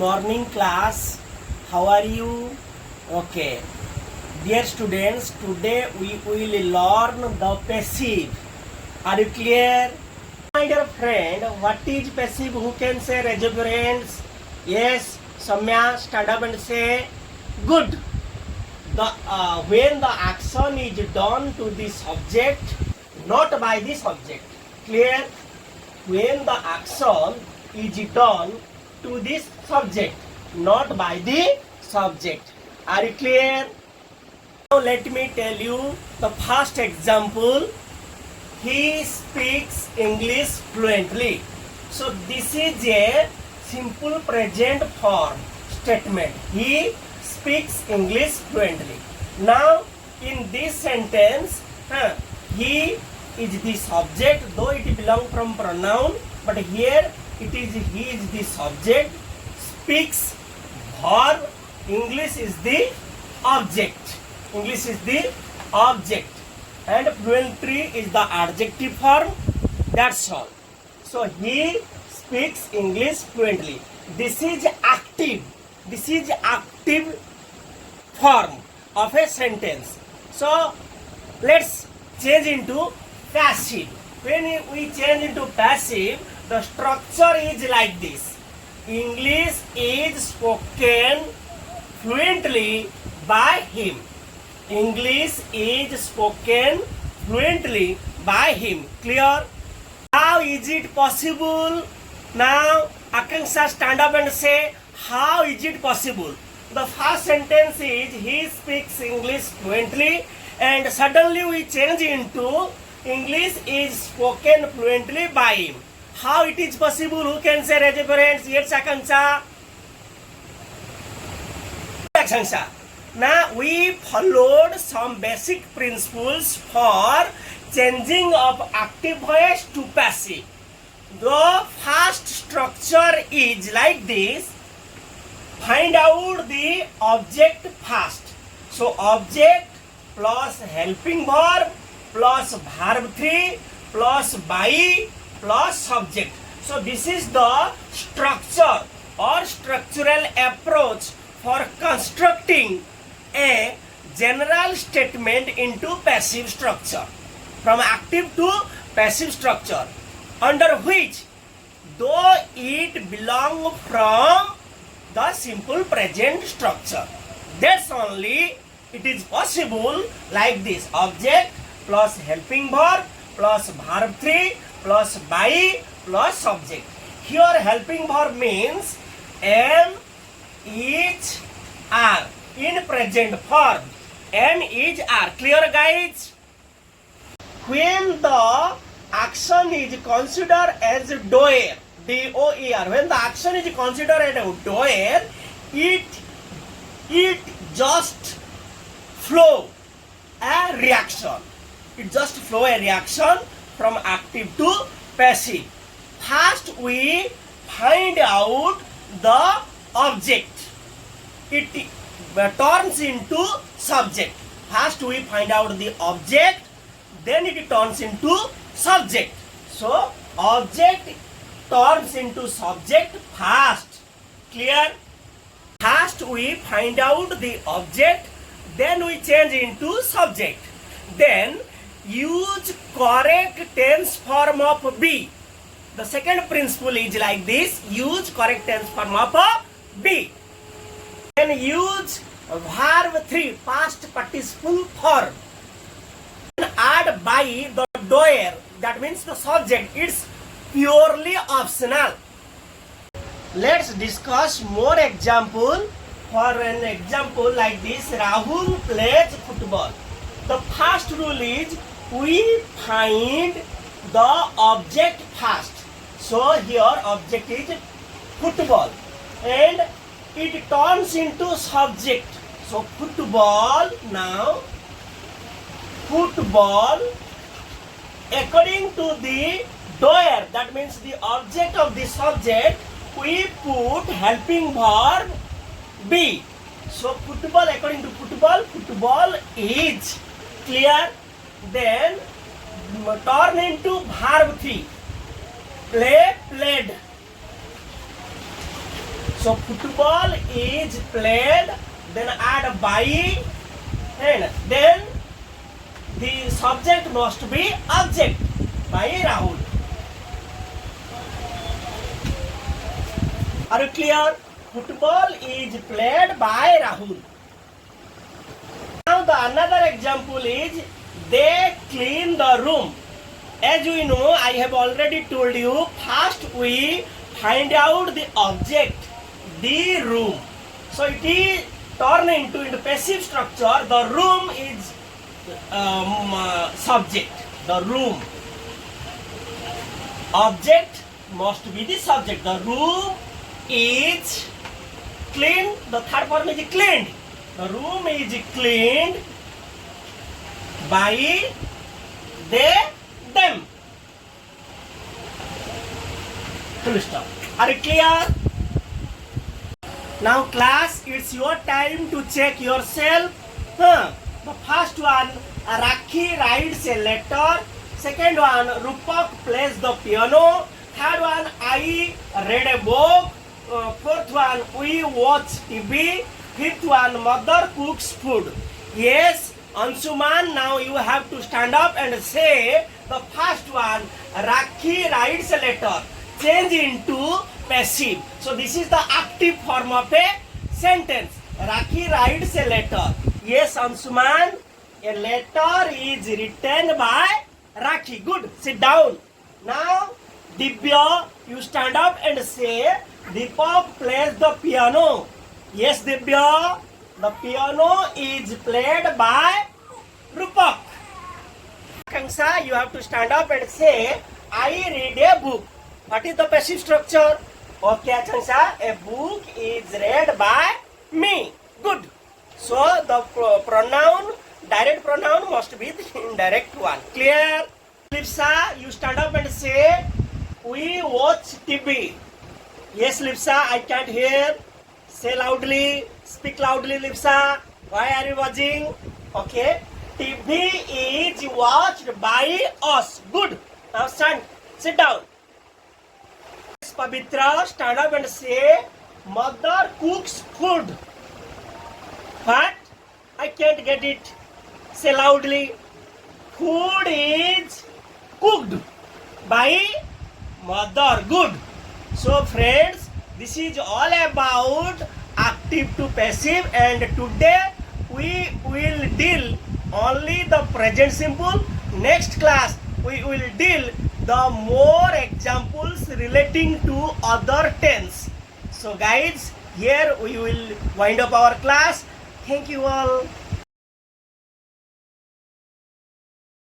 morning class. How are you? Okay. Dear students, today we will learn the passive. Are you clear? My dear friend, what is passive? Who can say? Raise your hands. Yes, Samya, stand up and say good. When the action is done to the subject, not by the subject. Clear? When the action is done to this subject, not by the subject. Are you clear? Now let me tell you the first example. He speaks English fluently. So this is a simple present form statement. He speaks English fluently. Now in this sentence, he is the subject, though it belongs from pronoun, but here it is he is the subject. Speaks verb. English is the object. English is the object. And fluently is the adjective form. That's all. So he speaks English fluently. This is active. This is active form of a sentence. So let's change into passive. When we change into passive, the structure is like this. English is spoken fluently by him. English is spoken fluently by him. Clear? How is it possible? Now, Akanksha, stand up and say, how is it possible? The first sentence is, he speaks English fluently, and suddenly we change into, English is spoken fluently by him. How it is possible? Who can say? Raise your hands. Yes, Akanksha. Akanksha. Now we followed some basic principles for changing of active voice to passive. The first structure is like this. Find out the object first. So object plus helping verb plus verb 3 plus by plus subject. So this is the structure or structural approach for constructing a general statement into passive structure, from active to passive structure, under which, though it belongs from the simple present structure, that's only it is possible like this: object plus helping verb plus verb 3 plus by plus subject. Here helping verb means am, is, are. In present form, am, is, are. Clear, guys? When the action is considered as doer, D-O-E-R, when the action is considered as a doer, it just flow a reaction. It just flow a reaction from active to passive. First, we find out the object. It turns into subject. First we find out the object, then it turns into subject. So object turns into subject first. Clear? First we find out the object, then we change into subject. Then use correct tense form of be. The second principle is like this: use correct tense form of be. Then use verb 3 past participle form. Then add by the doer, that means the subject. It's purely optional. Let's discuss more example. For an example like this, Rahul plays football. The first rule is we find the object first. So here object is football and it turns into subject. So football, now football according to the doer, that means the object of the subject, we put helping verb be. So football, according to football, football is. Clear? Then turn into verb 3. Play, played. So football is played, then add by, and then the subject must be object by Rahul. Are you clear? Football is played by Rahul. Now the another example is they clean the room. As we know, I have already told you, first we find out the object, the room. So it is turned into passive structure. The room is subject. The room. Object must be the subject. The room is cleaned. The third form is cleaned. The room is cleaned by them. Full stop. Are you clear? Now class, it's your time to check yourself. The first one, Rakhi writes a letter. Second one, Rupak plays the piano. Third one, I read a book. Fourth one, we watch TV. Fifth one, mother cooks food. Yes, Anshuman, now you have to stand up and say the first one, Rakhi writes a letter. Change into passive. So this is the active form of a sentence. Rakhi writes a letter. Yes, Anshuman, a letter is written by Rakhi. Good. Sit down. Now, Divya, you stand up and say, Deepak plays the piano. Yes, Divya, the piano is played by Rupak. Akanksha, you have to stand up and say, I read a book. What is the passive structure? Okay, Akanksha, a book is read by me. Good. So, the pronoun, direct pronoun must be the indirect one. Clear? Lipsa, you stand up and say, we watch TV. Yes, Lipsa, I can't hear. Say loudly, speak loudly, Lipsa. Why are you watching? Okay. TV is watched by us. Good. Now stand. Sit down. Yes, Pavitra, stand up and say, mother cooks food. What? I can't get it. Say loudly. Food is cooked by mother. Good. So friends, this is all about active to passive, and today we will deal only the present simple. Next class we will deal the more examples relating to other tense. So guys, here we will wind up our class. Thank you all.